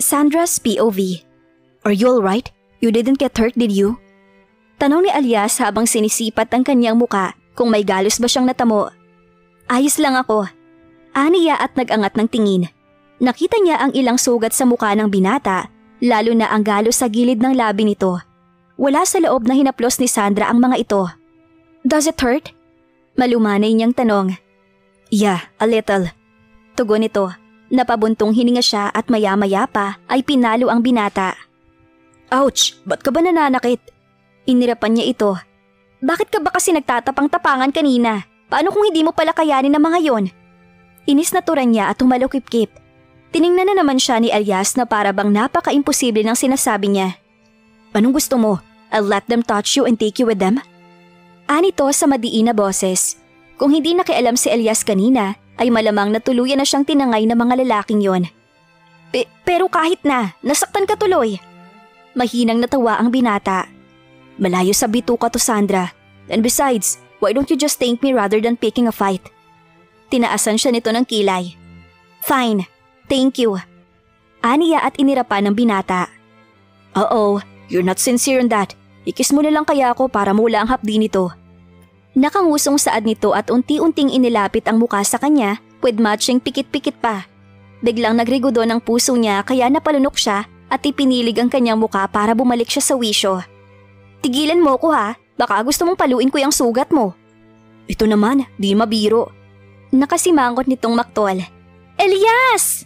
Sandra's POV. Are you alright? You didn't get hurt, did you? Tanong ni Elias habang sinisipat ang kanyang muka kung may galos ba siyang natamo. Ayos lang ako. Aniya at nag-angat ng tingin. Nakita niya ang ilang sugat sa muka ng binata, lalo na ang galos sa gilid ng labi nito. Wala sa loob na hinaplos ni Sandra ang mga ito. Does it hurt? Malumanay niyang tanong. Yeah, a little. Tugon nito. Napabuntong hininga siya at maya-maya pa ay pinalo ang binata. Ouch! Ba't ka ba nananakit? Inirapan niya ito. Bakit ka ba kasi nagtatapang-tapangan kanina? Paano kung hindi mo pala kayanin ang mga yon? Inis na turan niya at humalukip-kip. Tiningnan na naman siya ni Elias na para bang napaka-imposible ng sinasabi niya. Anong gusto mo? I'll let them touch you and take you with them? Anito sa madiin na boses. Kung hindi nakialam si Elias kanina, ay malamang natuluyan na siyang tinangay ng mga lalaking yon. Pero kahit na, nasaktan ka tuloy. Mahinang natawa ang binata. Malayo sa bituka to, Sandra. And besides, why don't you just thank me rather than picking a fight? Tinaasan siya nito ng kilay. Fine, thank you. Aniya at inirapan ng binata. You're not sincere in that. Ikis mo na lang kaya ako para mula ang hapdi nito. Nakangusong saad nito at unti-unting inilapit ang muka sa kanya with matching pikit-pikit pa. Biglang nagrigodo ng puso niya kaya napalunok siya at ipinilig ang kanyang muka para bumalik siya sa wisyo. Tigilan mo ko ha, baka gusto mong paluin ko yung sugat mo. Ito naman, di mabiro. Nakasimangot nitong maktol. Elias!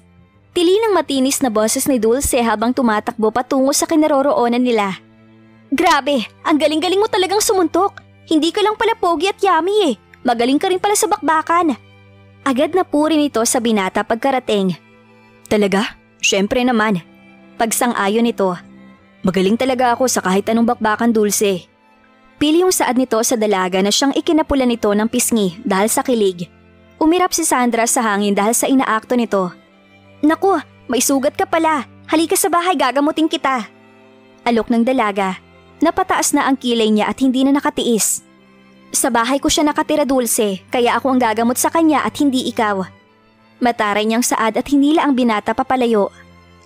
Tili ng matinis na boses ni Dulce habang tumatakbo patungo sa kinaroroonan nila. Grabe, ang galing-galing mo talagang sumuntok. Hindi ka lang pala pogi at yummy eh. Magaling ka rin pala sa bakbakan. Agad na puri nito sa binata pagkarating. Talaga? Syempre naman. Pagsang-ayon nito. Magaling talaga ako sa kahit anong bakbakan, Dulce. Pili yung saad nito sa dalaga na siyang ikinapula nito ng pisngi dahil sa kilig. Umirap si Sandra sa hangin dahil sa inaakto nito. Naku, may sugat ka pala. Halika sa bahay, gagamutin kita. Alok ng dalaga. Napataas na ang kilay niya at hindi na nakatiis. Sa bahay ko siya nakatira, Dulce, kaya ako ang gagamot sa kanya at hindi ikaw. Mataray niyang saad at hinila ang binata papalayo.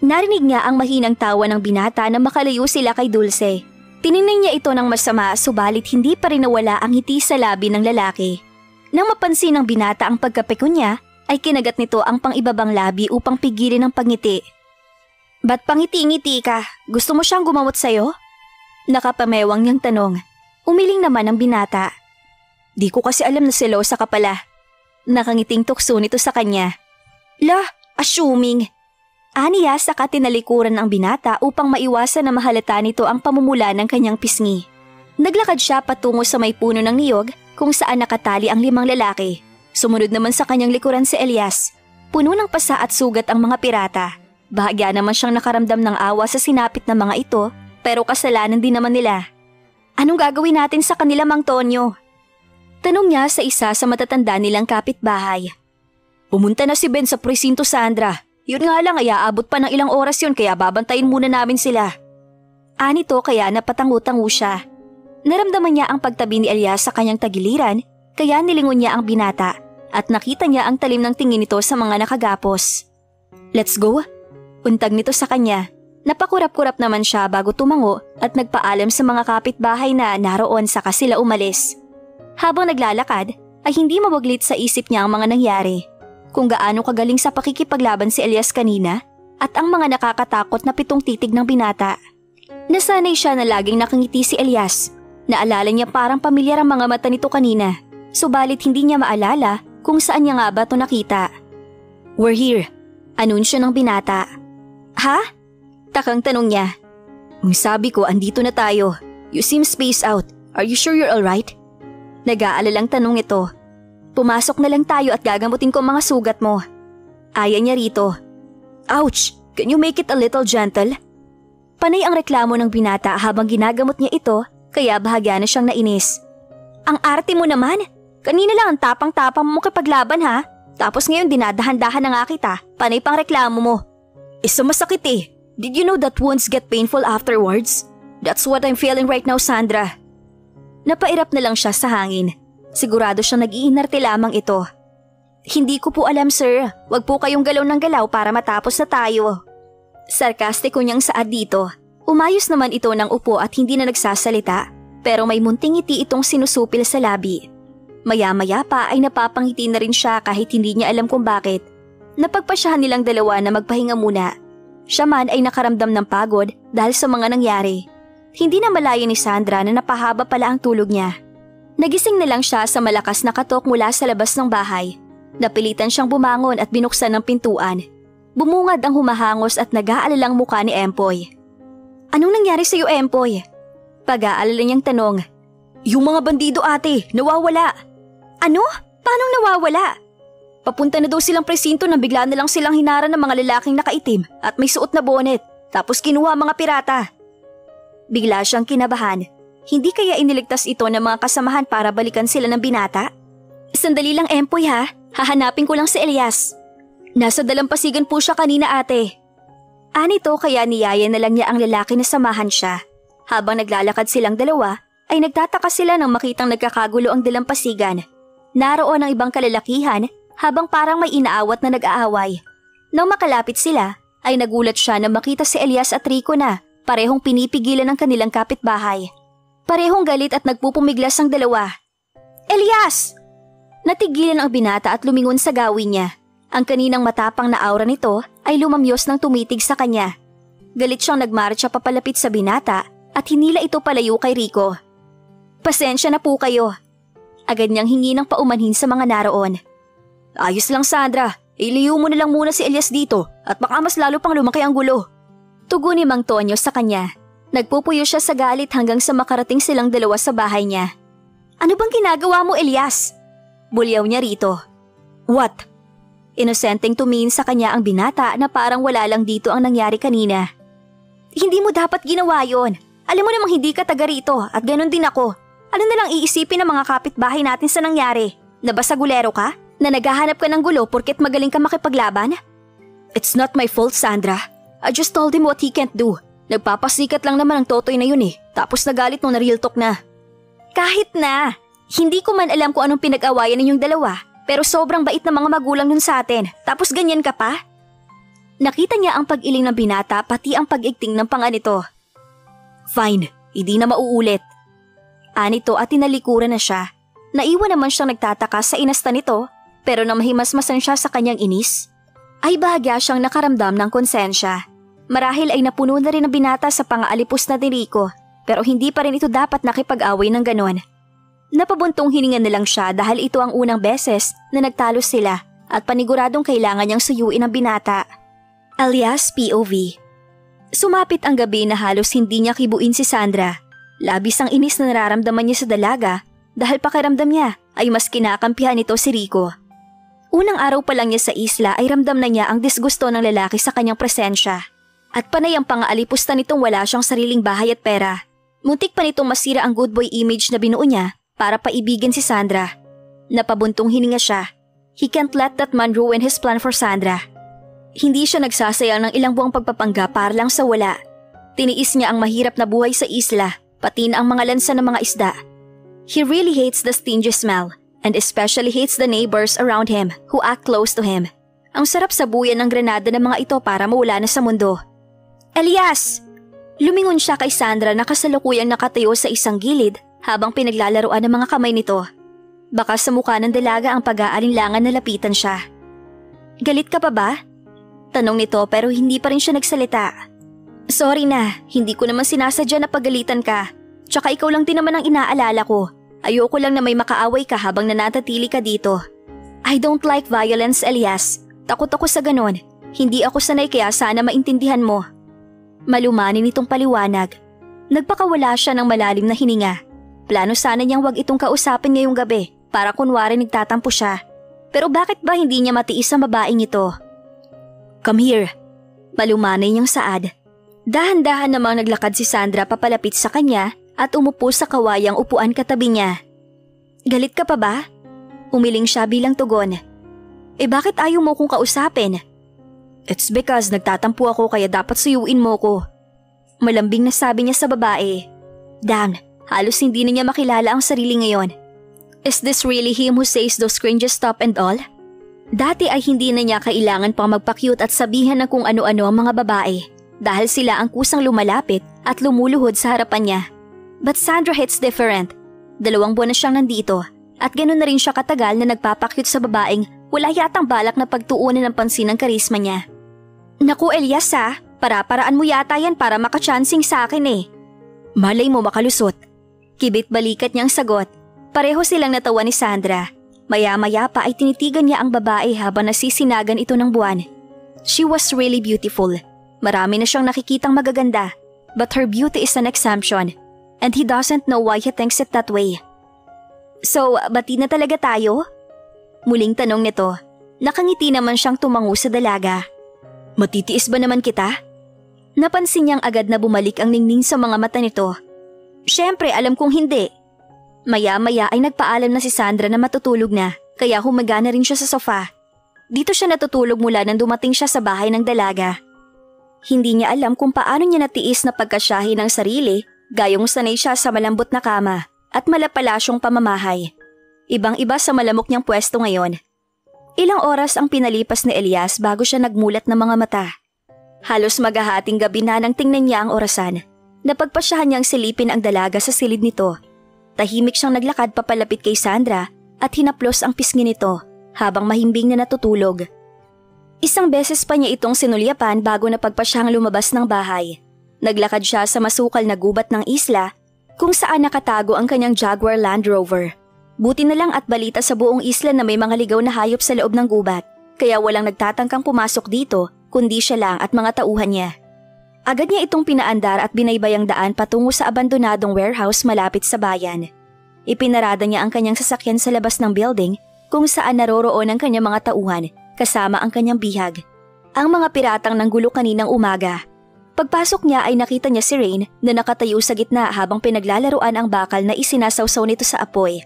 Narinig niya ang mahinang tawa ng binata na makalayo sila kay Dulce. Tiningnan niya ito ng masama subalit hindi pa rin nawala ang ngiti sa labi ng lalaki. Nang mapansin ng binata ang pagkapiko niya, ay kinagat nito ang pang-ibabang labi upang pigilin ang pagngiti. Ba't pangiti-ngiti ka? Gusto mo siyang gumamot sa'yo? Nakapamewang niyang tanong. Umiling naman ang binata. Di ko kasi alam na selosa ka pala. Nakangiting tukso nito sa kanya. Lah, assuming. Aniya saka tinalikuran ang binata upang maiwasan na mahalata nito ang pamumula ng kanyang pisngi. Naglakad siya patungo sa may puno ng niyog kung saan nakatali ang 5 lalaki. Sumunod naman sa kanyang likuran si Elias. Puno ng pasa at sugat ang mga pirata. Bahagya naman siyang nakaramdam ng awa sa sinapit na mga ito. Pero kasalanan din naman nila. Anong gagawin natin sa kanila, Mang Tonyo? Tanong niya sa isa sa matatanda nilang kapitbahay. Pumunta na si Ben sa presinto, Sandra. Yun nga lang ay aabot pa ng ilang oras yun kaya babantayin muna namin sila. Anito kaya napatango-tango siya. Naramdaman niya ang pagtabi ni Elias sa kanyang tagiliran kaya nilingon niya ang binata at nakita niya ang talim ng tingin nito sa mga nakagapos. Let's go? Untag nito sa kanya. Napakurap-kurap naman siya bago tumango at nagpaalam sa mga kapitbahay na naroon saka sila umalis. Habang naglalakad ay hindi mawaglit sa isip niya ang mga nangyari. Kung gaano kagaling sa pakikipaglaban si Elias kanina at ang mga nakakatakot na 7 titig ng binata. Nasanay siya na laging nakangiti si Elias. Naalala niya parang pamilyar ang mga mata nito kanina. Subalit hindi niya maalala kung saan niya nga ba ito nakita. We're here, anunsyo ng binata. Ha? Takang tanong niya. Sabi ko, andito na tayo. You seem spaced out. Are you sure you're alright? Nag-aalalang tanong ito. Pumasok na lang tayo at gagamutin ko mga sugat mo. Aya niya rito. Ouch! Can you make it a little gentle? Panay ang reklamo ng binata habang ginagamot niya ito kaya bahagya na siyang nainis. Ang arte mo naman! Kanina lang ang tapang-tapang mo kipaglaban ha? Tapos ngayon dinadahan-dahan na nga kita. Panay pang reklamo mo. Isa masakit eh. Did you know that wounds get painful afterwards? That's what I'm feeling right now, Sandra. Napairap na lang siya sa hangin. Sigurado siyang nag-iinarte lamang ito. Hindi ko po alam, sir. Wag po kayong galaw ng galaw para matapos na tayo. Sarkastiko niyang saad dito. Umayos naman ito ng upo at hindi na nagsasalita, pero may munting ngiti itong sinusupil sa labi. Maya-maya pa ay napapangiti na rin siya kahit hindi niya alam kung bakit. Napagpasyahan nilang dalawa na magpahinga muna. Siya man ay nakaramdam ng pagod dahil sa mga nangyari. Hindi na malaya ni Sandra na napahaba pala ang tulog niya. Nagising na lang siya sa malakas na katok mula sa labas ng bahay. Napilitan siyang bumangon at binuksan ng pintuan. Bumungad ang humahangos at nag-aalalang mukha ni Empoy. "Anong nangyari sa iyo, Empoy?" Pag-aalala niyang tanong. "Yung mga bandido ate, nawawala." "Ano? Paanong nawawala?" "Papunta na daw silang presinto nang bigla na lang silang hinara ng mga lalaking nakaitim at may suot na bonet, tapos kinuha mga pirata." Bigla siyang kinabahan. Hindi kaya iniligtas ito ng mga kasamahan para balikan sila ng binata? "Sandali lang, Empoy ha. Hahanapin ko lang si Elias." "Nasa dalampasigan po siya kanina ate." Anito kaya niyaya na lang niya ang lalaki na samahan siya. Habang naglalakad silang dalawa, ay nagtataka sila nang makitang nagkakagulo ang dalampasigan. Naroon ang ibang kalalakihan habang parang may inaawat na nag-aaway. Nang makalapit sila, ay nagulat siya na makita si Elias at Rico na parehong pinipigilan ng kanilang kapitbahay. Parehong galit at nagpupumiglas ang dalawa. "Elias!" Natigilan ang binata at lumingon sa gawin niya. Ang kaninang matapang na aura nito ay lumamyos ng tumitig sa kanya. Galit siyang nagmarcha papalapit sa binata at hinila ito palayo kay Rico. "Pasensya na po kayo." Agad niyang hingi ng paumanhin sa mga naroon. "Ayos lang Sandra, iliyo mo na lang muna si Elias dito at baka mas lalo pang lumaki ang gulo." Tugon ni Mang Tonyo sa kanya. Nagpupuyo siya sa galit hanggang sa makarating silang dalawa sa bahay niya. "Ano bang ginagawa mo, Elias?" Bulyaw niya rito. "What?" Inosenteng tumingin sa kanya ang binata na parang wala lang dito ang nangyari kanina. "Hindi mo dapat ginawa yon. Alam mo namang hindi ka taga rito at ganun din ako. Ano na lang iisipin ng mga kapitbahay natin sa nangyari? Na basagulero ka? Na naghahanap ka ng gulo porket magaling ka makipaglaban?" "It's not my fault, Sandra. I just told him what he can't do. Nagpapasikat lang naman ang totoy na yun eh. Tapos nagalit nung na-real talk na." "Kahit na. Hindi ko man alam kung anong pinag-awayan ninyong dalawa. Pero sobrang bait ng mga magulang nun sa atin. Tapos ganyan ka pa?" Nakita niya ang pag-iling ng binata pati ang pag-igting ng panga nito. "Fine, hindi na mauulit." Anito at tinalikuran na siya. Naiwan naman siyang nagtataka sa inasta nito, pero nang mahimasmasan siya sa kanyang inis, ay bahagya siyang nakaramdam ng konsensya. Marahil ay napuno na rin ang binata sa pang-aalipos na ni Rico, pero hindi pa rin ito dapat nakipag-away ng ganon. Napabuntong hininga na lang siya dahil ito ang unang beses na nagtalo sila at paniguradong kailangan niyang suyuin ang binata. Alias POV. Sumapit ang gabi na halos hindi niya kibuin si Sandra. Labis ang inis na nararamdaman niya sa dalaga dahil pakiramdam niya ay mas kinakampihan nito si Rico. Unang araw pa lang niya sa isla ay ramdam na niya ang disgusto ng lalaki sa kanyang presensya. At panay ang pang-aalipusta nitong wala siyang sariling bahay at pera. Muntik pa nitong masira ang good boy image na binuo niya para paibigin si Sandra. Napabuntong hininga siya. He can't let that man ruin his plan for Sandra. Hindi siya nagsasayang ng ilang buwang pagpapangga para lang sa wala. Tiniis niya ang mahirap na buhay sa isla, pati na ang mga lansa ng mga isda. He really hates the stingy smell and especially hates the neighbors around him who act close to him. Ang sarap sabuyan ng granada ng mga ito para mawala na sa mundo. "Elias!" Lumingon siya kay Sandra na kasalukuyang nakatayo sa isang gilid habang pinaglalaroan ng mga kamay nito. Baka sa mukha ng dalaga ang pag-aalinlangan na lapitan siya. "Galit ka pa ba?" Tanong nito pero hindi pa rin siya nagsalita. "Sorry na, hindi ko naman sinasadya na pagalitan ka. Tsaka ikaw lang din naman ang inaalala ko. Ayoko lang na may makaaway ka habang nananatili ka dito. I don't like violence, Elias. Takot ako sa ganon. Hindi ako sanay kaya sana maintindihan mo." Malumanin itong paliwanag. Nagpakawala siya ng malalim na hininga. Plano sana niyang wag itong kausapin ngayong gabi para kunwari nagtatampo siya. Pero bakit ba hindi niya matiis ang babaeng ito? "Come here." Malumanay niyang saad. Dahan-dahan namang naglakad si Sandra papalapit sa kanya at umupo sa kawayang upuan katabi niya. "Galit ka pa ba?" Umiling siya bilang tugon. Bakit ayaw mo kong kausapin?" "It's because nagtatampo ako kaya dapat suyuin mo ko." Malambing na sabi niya sa babae. Damn, halos hindi na niya makilala ang sarili ngayon. Is this really him who says those cringy stuff and all? Dati ay hindi na niya kailangan pang magpa-cute at sabihan ng kung ano-ano ang mga babae. dahil sila ang kusang lumalapit at lumuluhod sa harapan niya. But Sandra hits different. 2 buwan na siyang nandito at ganoon na rin siya katagal na nagpapakyut sa babaeng wala yatang balak na pagtuunan ng pansin ng karisma niya. Naku Elias para-paraan mo yata yan para makachancing sa akin eh. Malay mo makalusot. Kibit balikat niyang sagot. Pareho silang natawa ni Sandra. Maya-maya pa ay tinitigan niya ang babae habang nasisinagan ito ng buwan. She was really beautiful. Marami na siyang nakikitang magaganda, but her beauty is an exemption, and he doesn't know why he thinks it that way. So, bati na talaga tayo? Muling tanong nito. Nakangiti naman siyang tumango sa dalaga. Matitiis ba naman kita? Napansin niyang agad na bumalik ang ningning sa mga mata nito. Siyempre, alam kong hindi. Maya-maya ay nagpaalam na si Sandra na matutulog na, kaya humaga na rin siya sa sofa. Dito siya natutulog mula nang dumating siya sa bahay ng dalaga. Hindi niya alam kung paano niya natiis na pagkasyahin ng sarili, gayong sanay siya sa malambot na kama at malapalasyong pamamahay. Ibang-iba sa malamok niyang pwesto ngayon. Ilang oras ang pinalipas ni Elias bago siya nagmulat ng mga mata. Halos maghahating gabi na nang tingnan niya ang orasan. Napagpasyahan niyang silipin ang dalaga sa silid nito. Tahimik siyang naglakad papalapit kay Sandra at hinaplos ang pisngi nito habang mahimbing na natutulog. Isang beses pa niya itong sinulyapan bago napagpasyahang lumabas ng bahay. Naglakad siya sa masukal na gubat ng isla kung saan nakatago ang kanyang Jaguar Land Rover. Buti na lang at balita sa buong isla na may mga ligaw na hayop sa loob ng gubat, kaya walang nagtatangkang pumasok dito kundi siya lang at mga tauhan niya. Agad niya itong pinaandar at binaybayang daan patungo sa abandonadong warehouse malapit sa bayan. Ipinarada niya ang kanyang sasakyan sa labas ng building kung saan naroroon ang kanyang mga tauhan kasama ang kanyang bihag. Ang mga piratang nanggulo kaninang umaga. Pagpasok niya ay nakita niya si Rain na nakatayo sa gitna habang pinaglalaruan ang bakal na isinasawsaw nito sa apoy.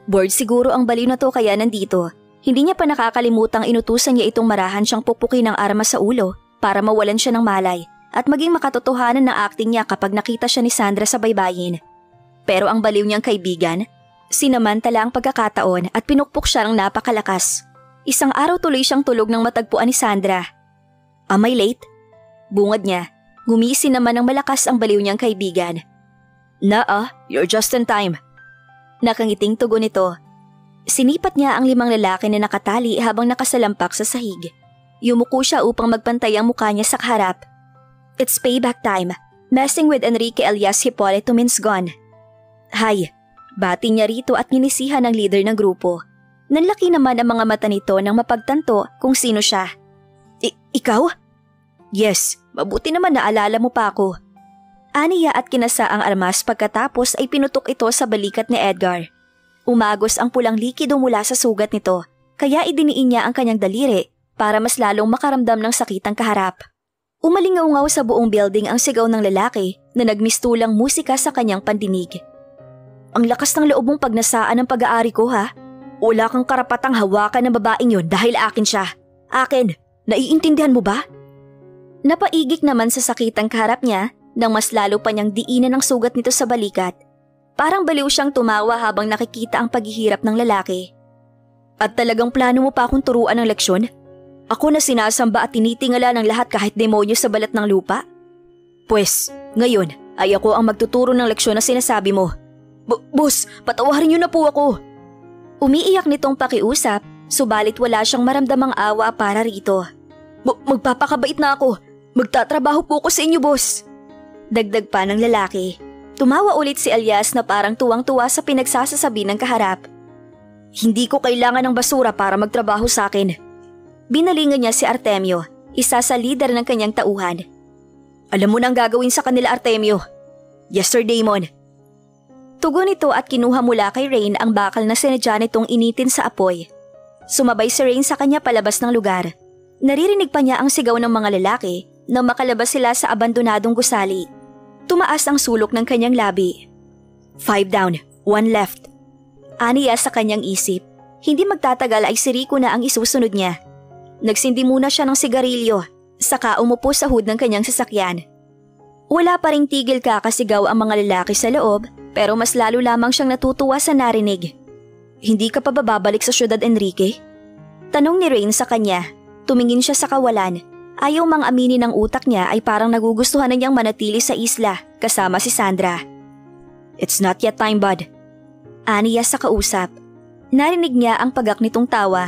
Bored siguro ang baliw na to kaya nandito. Hindi niya pa nakakalimutang inutusan niya itong marahan siyang pupukin ng armas sa ulo para mawalan siya ng malay at maging makatotohanan ng acting niya kapag nakita siya ni Sandra sa baybayin. Pero ang baliw niyang kaibigan, sinamantala ang pagkakataon at pinukpok siya ng napakalakas. Isang araw tuloy siyang tulog ng matagpuan ni Sandra. Am I late? Bungad niya. Gumising naman ng malakas ang baliw niyang kaibigan. You're just in time. Nakangiting tugon nito. Sinipat niya ang 5 lalaki na nakatali habang nakasalampak sa sahig. Yumuko siya upang magpantay ang mukha niya sa harap. It's payback time. Messing with Enrique Elias Hipolito means gone. Hay, bati niya rito at ninisihan ang leader ng grupo. Nanlaki naman ang mga mata nito nang mapagtanto kung sino siya. Ikaw? Yes, mabuti naman naalala mo pa ako. Aniya at kinasa ang armas pagkatapos ay pinutok ito sa balikat ni Edgar. Umagos ang pulang likido mula sa sugat nito, kaya idiniin niya ang kanyang daliri para mas lalong makaramdam ng sakit ang kaharap. Umalingaw-ngaw sa buong building ang sigaw ng lalaki na nagmistulang musika sa kanyang pandinig. Ang lakas ng loob mong pagnasaan ng pag-aari ko ha? Wala kang karapatang hawakan ng babaeng yon dahil akin siya. Akin, naiintindihan mo ba? Napaigik naman sa sakit ang kaharap niya nang mas lalo pa niyang diinan ang sugat nito sa balikat. Parang baliw siyang tumawa habang nakikita ang paghihirap ng lalaki. At talagang plano mo pa akong turuan ng leksyon? Ako na sinasamba at tinitingala ng lahat kahit demonyo sa balat ng lupa? Pwes, ngayon ay ako ang magtuturo ng leksyon na sinasabi mo. Boss, patawarin niyo na po ako. Umiiyak nitong pakiusap, subalit wala siyang maramdamang awa para rito. Magpapakabait na ako. Magtatrabaho po ako sa inyo, boss. Dagdag pa ng lalaki. Tumawa ulit si Elias na parang tuwang-tuwa sa pinagsasasabi ng kaharap. Hindi ko kailangan ng basura para magtrabaho sa akin. Binalingan niya si Artemio, isa sa leader ng kanyang tauhan. Alam mo na ang gagawin sa kanila, Artemio. Yes, Sir Damon. Tugon nito at kinuha mula kay Rain ang bakal na sinadya nitong initin sa apoy. Sumabay si Rain sa kanya palabas ng lugar. Naririnig pa niya ang sigaw ng mga lalaki nang makalabas sila sa abandonadong gusali. Tumaas ang sulok ng kanyang labi. 5 down, 1 left. Aniya sa kanyang isip. Hindi magtatagal ay si Rico na ang isusunod niya. Nagsindi muna siya ng sigarilyo, saka umupo sa hood ng kanyang sasakyan. Wala pa ring tigil kakasigaw ang mga lalaki sa loob, pero mas lalo lamang siyang natutuwa sa narinig. Hindi ka pa bababalik sa syudad, Enrique? Tanong ni Rain sa kanya. Tumingin siya sa kawalan. Ayaw mang aminin ng utak niya ay parang nagugustuhan na niyang manatili sa isla kasama si Sandra. It's not yet time, bud. Aniya sa kausap. Narinig niya ang pagak nitong tawa.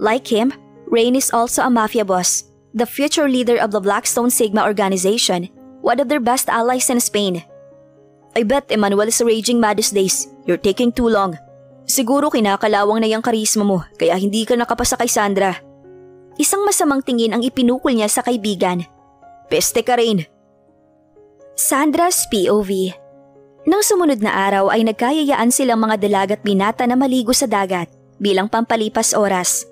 Like him, Rain is also a mafia boss, the future leader of the Blackstone Sigma organization, one of their best allies in Spain. I bet Emmanuel is raging mad these days. You're taking too long. Siguro kinakalawang na yung karisma mo kaya hindi ka nakapasa kay Sandra. Isang masamang tingin ang ipinukol niya sa kaibigan. Peste ka rin. Sandra's POV. Nang sumunod na araw ay nagkayayaan silang mga dalagat binata na maligo sa dagat bilang pampalipas oras.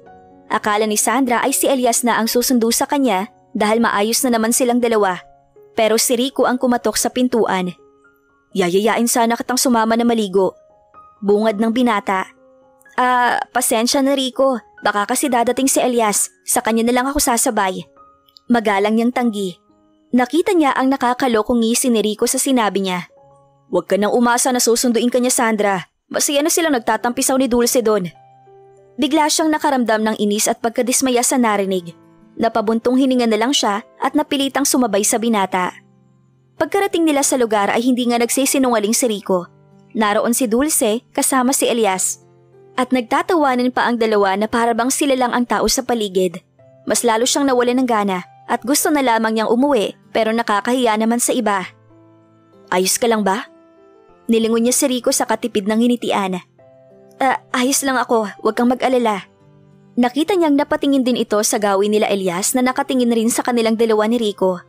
Akala ni Sandra ay si Elias na ang susundo sa kanya dahil maayos na naman silang dalawa. Pero si Rico ang kumatok sa pintuan. Yayayain sana kitang sumama na maligo. Bungad ng binata. Pasensya na Rico. Baka kasi dadating si Elias. Sa kanya na lang ako sasabay. Magalang niyang tanggi. Nakita niya ang nakakalokong ngisi ni Rico sa sinabi niya. Huwag ka nang umasa na susunduin ka niya, Sandra. Masaya na silang nagtatampisaw ni Dulce doon. Bigla siyang nakaramdam ng inis at pagkadismaya sa narinig. Napabuntong hininga na lang siya at napilitang sumabay sa binata. Pagkarating nila sa lugar ay hindi nga nagsisinungaling si Rico. Naroon si Dulce kasama si Elias. At nagtatawanan pa ang dalawa na parabang sila lang ang tao sa paligid. Mas lalo siyang nawalan ng gana at gusto na lamang niyang umuwi pero nakakahiya naman sa iba. Ayos ka lang ba? Nilingon niya si Rico sa katipid ng hinitian. Ayos lang ako, huwag kang mag-alala. Nakita niyang napatingin din ito sa gawin nila Elias na nakatingin rin sa kanilang dalawa ni Rico.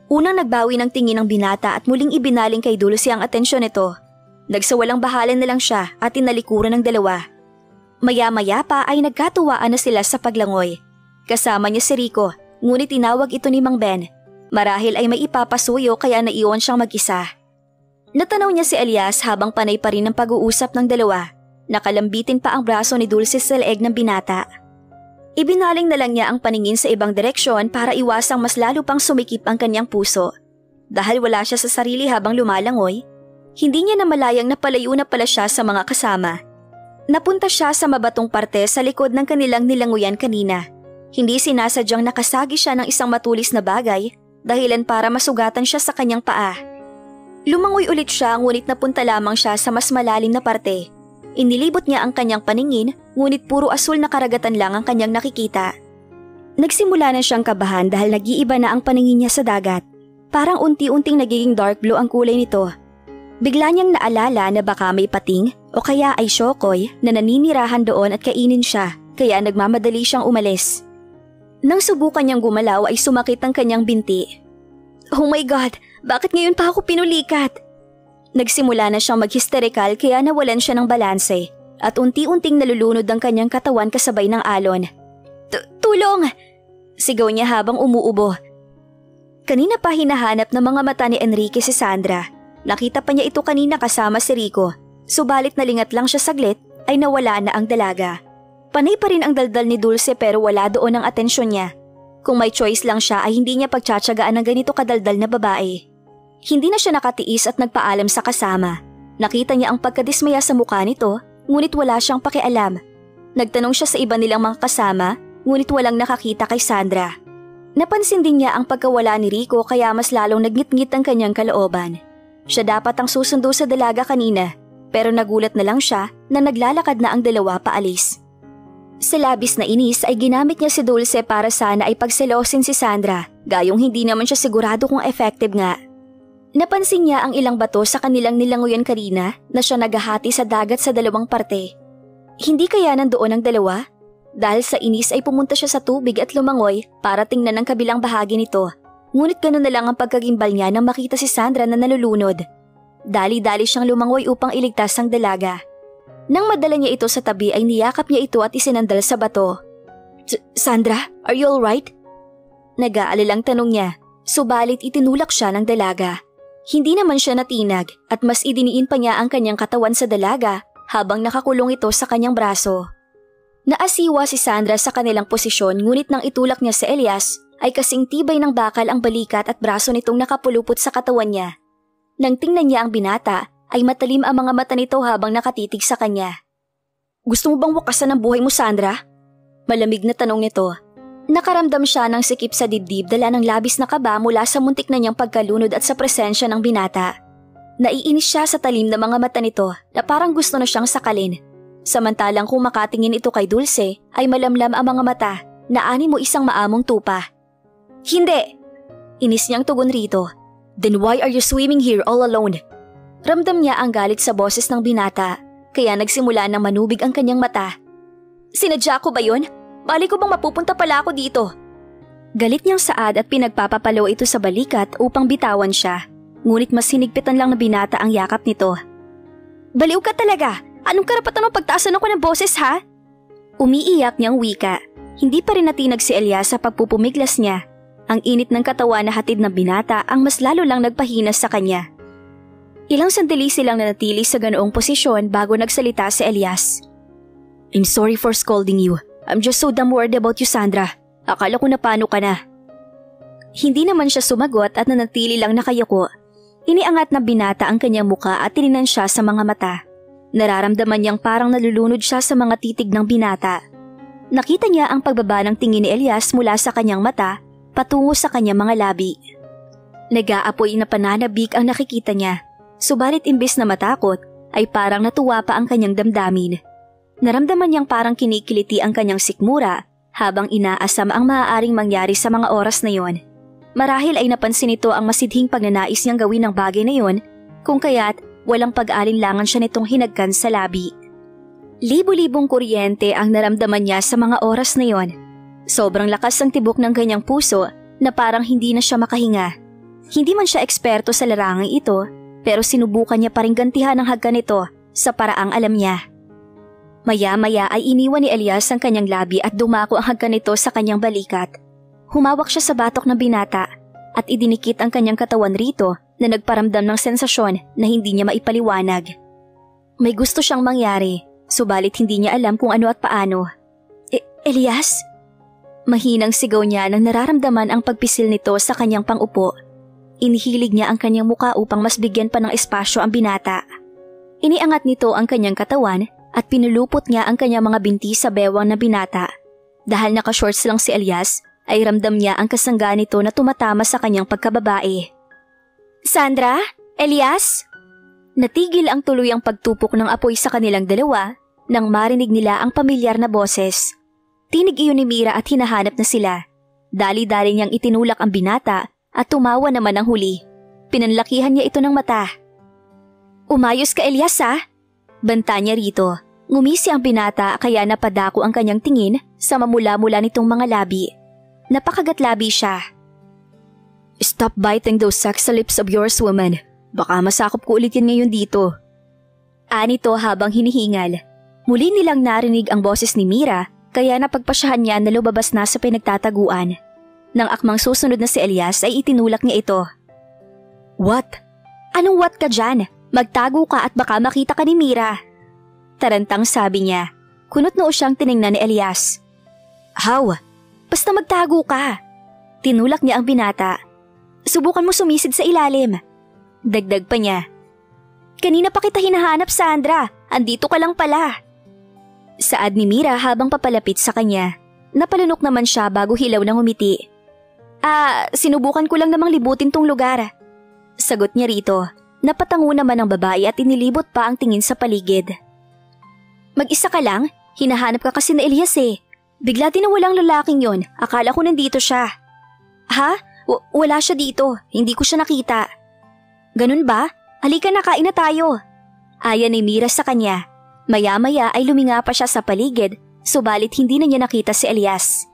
Unang nagbawi ng tingin ng binata at muling ibinaling kay Dulce ang atensyon nito. Nagsawalang bahala na lang siya at tinalikuran ng dalawa. Maya-maya pa ay nagkatuwaan na sila sa paglangoy. Kasama niya si Rico, ngunit tinawag ito ni Mang Ben. Marahil ay may ipapasuyo kaya naiwan siyang mag-isa. Natanaw niya si Elias habang panay pa rin ang pag-uusap ng dalawa. Nakalambitin pa ang braso ni Dulce sa leeg ng binata. Ibinaling na lang niya ang paningin sa ibang direksyon para iwasang mas lalo pang sumikip ang kanyang puso. Dahil wala siya sa sarili habang lumalangoy, hindi niya namalayang napalayo na pala siya sa mga kasama. Napunta siya sa mabatong parte sa likod ng kanilang nilanguyan kanina. Hindi sinasadyang nakasagi siya ng isang matulis na bagay dahilan para masugatan siya sa kanyang paa. Lumangoy ulit siya ngunit napunta lamang siya sa mas malalim na parte. Inilibot niya ang kanyang paningin ngunit puro asul na karagatan lang ang kanyang nakikita. Nagsimula na siyang kabahan dahil nag-iiba na ang paningin niya sa dagat. Parang unti-unting nagiging dark blue ang kulay nito. Bigla niyang naalala na baka may pating o kaya ay syokoy na naninirahan doon at kainin siya kaya nagmamadali siyang umalis. Nang subukan niyang gumalaw ay sumakit ang kanyang binti. Oh my God! Bakit ngayon pa ako pinulikat? Nagsimula na siyang maghisterikal kaya nawalan siya ng balanse at unti-unting nalulunod ang kanyang katawan kasabay ng alon. Tulong! Sigaw niya habang umuubo. Kanina pa hinahanap ng mga mata ni Enrique si Sandra. Nakita pa niya ito kanina kasama si Rico. Subalit nalingat lang siya saglit ay nawala na ang dalaga. Panay pa rin ang daldal ni Dulce pero wala doon ang atensyon niya. Kung may choice lang siya ay hindi niya pagtsatsagaan ng ganito kadaldal na babae. Hindi na siya nakatiis at nagpaalam sa kasama. Nakita niya ang pagkadismaya sa mukha nito ngunit wala siyang pakialam. Nagtanong siya sa iba nilang mga kasama ngunit walang nakakita kay Sandra. Napansin din niya ang pagkawala ni Rico kaya mas lalong nagngit-ngit ang kanyang kalooban. Siya dapat ang susundo sa dalaga kanina pero nagulat na lang siya na naglalakad na ang dalawa paalis. Sa labis na inis ay ginamit niya si Dulce para sana ay pagselosin si Sandra gayong hindi naman siya sigurado kung effective nga. Napansin niya ang ilang bato sa kanilang nilanguyan kanina na siya naghahati sa dagat sa dalawang parte. Hindi kaya nandoon ang dalawa? Dahil sa inis ay pumunta siya sa tubig at lumangoy para tingnan ang kabilang bahagi nito. Ngunit ganoon na lang ang pagkagimbal niya nang makita si Sandra na nalulunod. Dali-dali siyang lumangoy upang iligtas ang dalaga. Nang madala niya ito sa tabi ay niyakap niya ito at isinandal sa bato. Sandra, are you alright? Nag-aalilang tanong niya, subalit itinulak siya ng dalaga. Hindi naman siya natinag at mas idiniin pa niya ang kanyang katawan sa dalaga habang nakakulong ito sa kanyang braso. Naasiwa si Sandra sa kanilang posisyon ngunit nang itulak niya si Elias ay kasing tibay ng bakal ang balikat at braso nitong nakapulupot sa katawan niya. Nang tingnan niya ang binata ay matalim ang mga mata nito habang nakatitig sa kanya. Gusto mo bang wakasan ang buhay mo, Sandra? Malamig na tanong nito. Nakaramdam siya ng sikip sa dibdib dala ng labis na kaba mula sa muntik na niyang pagkalunod at sa presensya ng binata. Naiinis siya sa talim na mga mata nito na parang gusto na siyang sakalin. Samantalang kung makatingin ito kay Dulce ay malamlam ang mga mata na ani mo isang maamong tupa. Hindi! Inis niyang tugon rito. Then why are you swimming here all alone? Ramdam niya ang galit sa boses ng binata kaya nagsimula ng manubig ang kanyang mata. Sinadya ko ba yun? Bali ko bang mapupunta pala ako dito? Galit niyang saad at pinagpapapalo ito sa balikat upang bitawan siya. Ngunit mas hinigpitan lang na binata ang yakap nito. Baliw ka talaga! Anong karapatan mo pagtaasan ako ng boses ha? Umiiyak niyang wika. Hindi pa rin natinag si Elias sa pagpupumiglas niya. Ang init ng katawan na hatid ng binata ang mas lalo lang nagpahinas sa kanya. Ilang sandali silang nanatili sa ganoong posisyon bago nagsalita si Elias. I'm sorry for scolding you. I'm just so damn worried about you, Sandra. Akala ko na paano ka na. Hindi naman siya sumagot at nanatili lang nakayuko. Iniangat na binata ang kanyang muka at tininan siya sa mga mata. Nararamdaman niyang parang nalulunod siya sa mga titig ng binata. Nakita niya ang pagbaba ng tingin ni Elias mula sa kanyang mata patungo sa kanyang mga labi. Nag-aapoy na pananabik ang nakikita niya. Subalit imbes na matakot ay parang natuwa pa ang kanyang damdamin. Naramdaman niyang parang kinikiliti ang kanyang sikmura habang inaasam ang maaaring mangyari sa mga oras na yon. Marahil ay napansin nito ang masidhing pagnanais niyang gawin ng bagay na yon kung kaya't walang pag-alinlangan siya nitong hinagkan sa labi. Libo-libong kuryente ang naramdaman niya sa mga oras na yon. Sobrang lakas ang tibok ng kanyang puso na parang hindi na siya makahinga. Hindi man siya eksperto sa larangang ito pero sinubukan niya pa ring gantihan ang hagkan nito sa paraang alam niya. Maya-maya ay iniwan ni Elias ang kanyang labi at dumako ang hagkan nito sa kanyang balikat. Humawak siya sa batok ng binata at idinikit ang kanyang katawan rito na nagparamdam ng sensasyon na hindi niya maipaliwanag. May gusto siyang mangyari, subalit hindi niya alam kung ano at paano. Elias? Mahinang sigaw niya nang nararamdaman ang pagpisil nito sa kanyang pangupo. Inihilig niya ang kanyang muka upang mas bigyan pa ng espasyo ang binata. Iniangat nito ang kanyang katawan at pinulupot niya ang kanyang mga binti sa bewang na binata. Dahil naka-shorts lang si Elias, ay ramdam niya ang kasangga nito na tumatama sa kanyang pagkababae. Sandra? Elias? Natigil ang tuluyang pagtupok ng apoy sa kanilang dalawa nang marinig nila ang pamilyar na boses. Tinig iyon ni Mira at hinahanap na sila. Dali-dali niyang itinulak ang binata at tumawa naman ang huli. Pinanlakihan niya ito ng mata. Umayos ka, Elias ha? Banta niya rito. Ngumisi ang binata kaya napadako ang kanyang tingin sa mamula-mula nitong mga labi. Napakagatlabi siya. Stop biting those sexy lips of yours, woman. Baka masakop ko ulit yan ngayon dito. Anito habang hinihingal. Muli nilang narinig ang boses ni Mira kaya napagpasyahan niya na lumabas na sa pinagtataguan. Nang akmang susunod na si Elias ay itinulak niya ito. What? Anong what ka dyan? Magtago ka at baka makita ka ni Mira. Tarantang sabi niya. Kunot noo siyang tiningnan ni Elias. How? Basta magtago ka. Tinulak niya ang binata. Subukan mo sumisid sa ilalim. Dagdag pa niya. Kanina pa kita hinahanap, Sandra. Andito ka lang pala. Saad ni Mira habang papalapit sa kanya. Napalunok naman siya bago hilaw ng umiti. Sinubukan ko lang namang libutin tong lugar. Sagot niya rito. Napatango naman ang babae at inilibot pa ang tingin sa paligid. Mag-isa ka lang? Hinahanap ka kasi na Elias eh. Bigla din na walang lalaking yon. Akala ko nandito siya. Ha? Wala siya dito. Hindi ko siya nakita. Ganun ba? Halika na, kain na tayo. Aya ni Mira sa kanya. Maya-maya ay luminga pa siya sa paligid, subalit hindi na niya nakita si Elias.